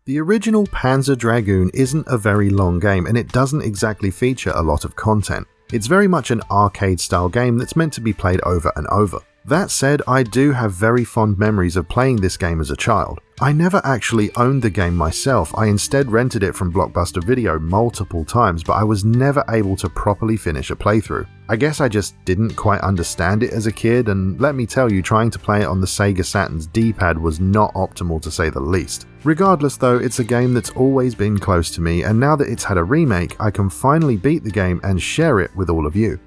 The original Panzer Dragoon isn't a very long game, and it doesn't exactly feature a lot of content. It's very much an arcade-style game that's meant to be played over and over. That said, I do have very fond memories of playing this game as a child. I never actually owned the game myself, I instead rented it from Blockbuster Video multiple times, but I was never able to properly finish a playthrough. I guess I just didn't quite understand it as a kid, and let me tell you, trying to play it on the Sega Saturn's D-pad was not optimal to say the least. Regardless though, it's a game that's always been close to me, and now that it's had a remake, I can finally beat the game and share it with all of you.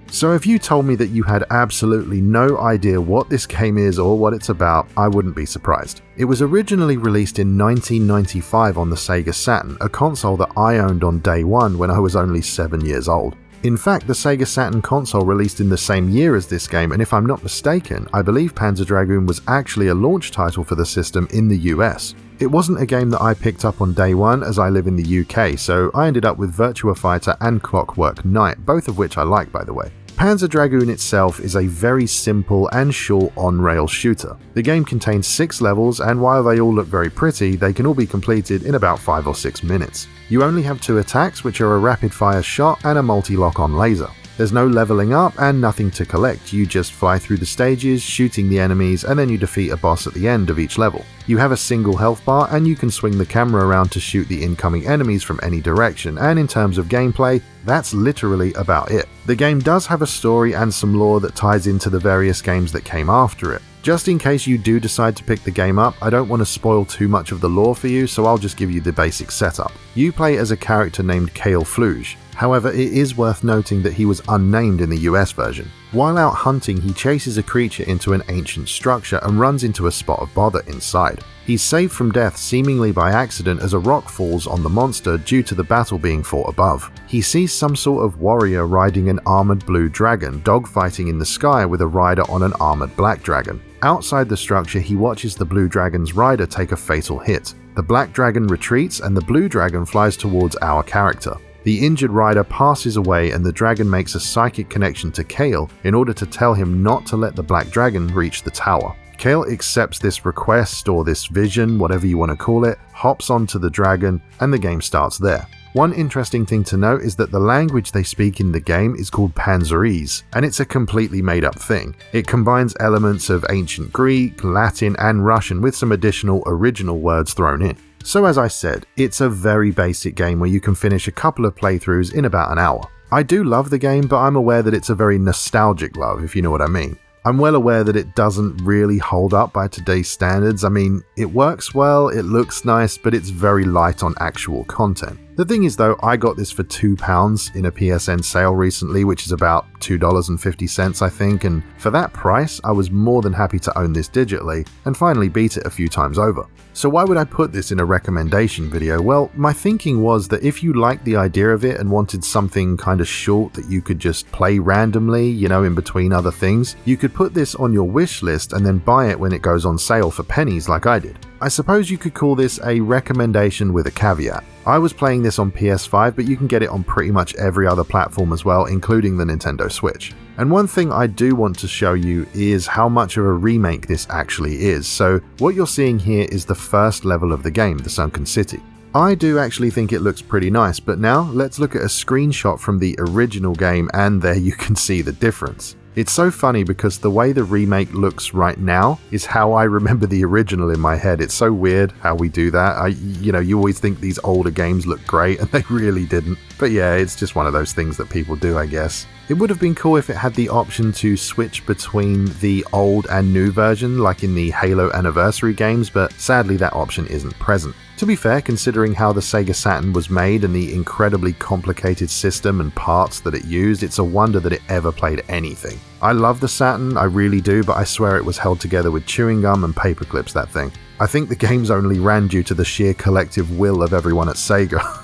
So if you told me that you had absolutely no idea what this game is or what it's about, I wouldn't be surprised. It was originally released in 1995 on the Sega Saturn, a console that I owned on day one when I was only 7 years old. In fact, the Sega Saturn console released in the same year as this game, and if I'm not mistaken, I believe Panzer Dragoon was actually a launch title for the system in the US. It wasn't a game that I picked up on day one, as I live in the UK, so I ended up with Virtua Fighter and Clockwork Knight, both of which I like by the way. Panzer Dragoon itself is a very simple and short on-rail shooter. The game contains 6 levels, and while they all look very pretty, they can all be completed in about 5 or 6 minutes. You only have 2 attacks, which are a rapid-fire shot and a multi-lock-on laser. There's no leveling up and nothing to collect, you just fly through the stages, shooting the enemies, and then you defeat a boss at the end of each level. You have a single health bar, and you can swing the camera around to shoot the incoming enemies from any direction, and in terms of gameplay, that's literally about it. The game does have a story and some lore that ties into the various games that came after it. Just in case you do decide to pick the game up, I don't want to spoil too much of the lore for you, so I'll just give you the basic setup. You play as a character named Kale Fluge. However, it is worth noting that he was unnamed in the US version. While out hunting, he chases a creature into an ancient structure and runs into a spot of bother inside. He's saved from death seemingly by accident as a rock falls on the monster due to the battle being fought above. He sees some sort of warrior riding an armored blue dragon, dogfighting in the sky with a rider on an armored black dragon. Outside the structure, he watches the blue dragon's rider take a fatal hit. The black dragon retreats and the blue dragon flies towards our character. The injured rider passes away and the dragon makes a psychic connection to Kale in order to tell him not to let the black dragon reach the tower. Kale accepts this request or this vision, whatever you want to call it, hops onto the dragon, and the game starts there. One interesting thing to note is that the language they speak in the game is called Panzerese, and it's a completely made up thing. It combines elements of ancient Greek, Latin, and Russian with some additional original words thrown in. So as I said, it's a very basic game where you can finish a couple of playthroughs in about an hour. I do love the game, but I'm aware that it's a very nostalgic love, if you know what I mean. I'm well aware that it doesn't really hold up by today's standards. I mean, it works well, it looks nice, but it's very light on actual content. The thing is though, I got this for £2 in a PSN sale recently, which is about $2.50 I think, and for that price, I was more than happy to own this digitally and finally beat it a few times over. So why would I put this in a recommendation video? Well, my thinking was that if you liked the idea of it and wanted something kind of short that you could just play randomly, you know, in between other things, you could put this on your wish list and then buy it when it goes on sale for pennies like I did. I suppose you could call this a recommendation with a caveat. I was playing this on PS5, but you can get it on pretty much every other platform as well, including the Nintendo Switch. And one thing I do want to show you is how much of a remake this actually is. So what you're seeing here is the first level of the game, the Sunken City. I do actually think it looks pretty nice, but now let's look at a screenshot from the original game and there you can see the difference. It's so funny because the way the remake looks right now is how I remember the original in my head. It's so weird how we do that. You always think these older games look great and they really didn't. But yeah, it's just one of those things that people do, I guess. It would have been cool if it had the option to switch between the old and new version like in the Halo Anniversary games, but sadly that option isn't present. To be fair, considering how the Sega Saturn was made and the incredibly complicated system and parts that it used, it's a wonder that it ever played anything. I love the Saturn, I really do, but I swear it was held together with chewing gum and paper clips, that thing. I think the games only ran due to the sheer collective will of everyone at Sega.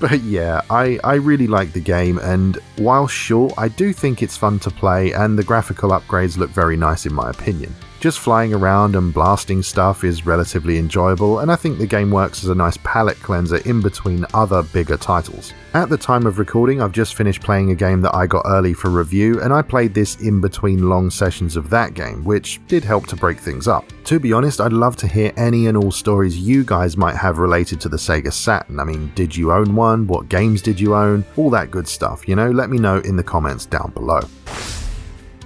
But yeah, I really like the game, and while short, I do think it's fun to play and the graphical upgrades look very nice in my opinion. Just flying around and blasting stuff is relatively enjoyable, and I think the game works as a nice palate cleanser in between other bigger titles. At the time of recording, I've just finished playing a game that I got early for review, and I played this in between long sessions of that game, which did help to break things up. To be honest, I'd love to hear any and all stories you guys might have related to the Sega Saturn. I mean, did you own one? What games did you own? All that good stuff, let me know in the comments down below.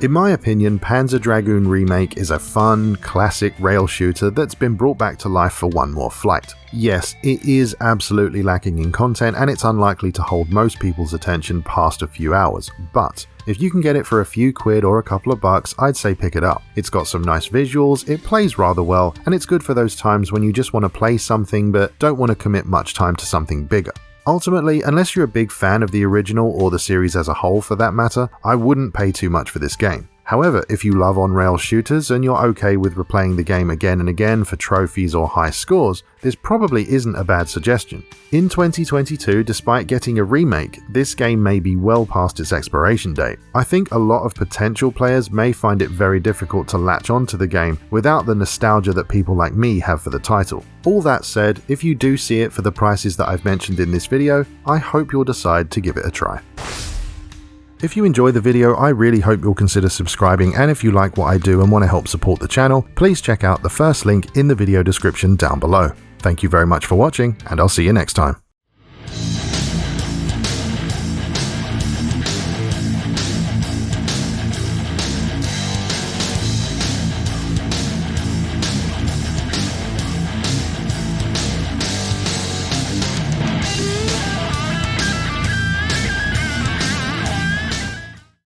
In my opinion, Panzer Dragoon Remake is a fun, classic rail shooter that's been brought back to life for one more flight. Yes, it is absolutely lacking in content and it's unlikely to hold most people's attention past a few hours, but if you can get it for a few quid or a couple of bucks, I'd say pick it up. It's got some nice visuals, it plays rather well, and it's good for those times when you just want to play something but don't want to commit much time to something bigger. Ultimately, unless you're a big fan of the original or the series as a whole for that matter, I wouldn't pay too much for this game. However, if you love on-rail shooters and you're okay with replaying the game again and again for trophies or high scores, this probably isn't a bad suggestion. In 2022, despite getting a remake, this game may be well past its expiration date. I think a lot of potential players may find it very difficult to latch onto the game without the nostalgia that people like me have for the title. All that said, if you do see it for the prices that I've mentioned in this video, I hope you'll decide to give it a try. If you enjoy the video, I really hope you'll consider subscribing, and if you like what I do and want to help support the channel, please check out the first link in the video description down below. Thank you very much for watching, and I'll see you next time.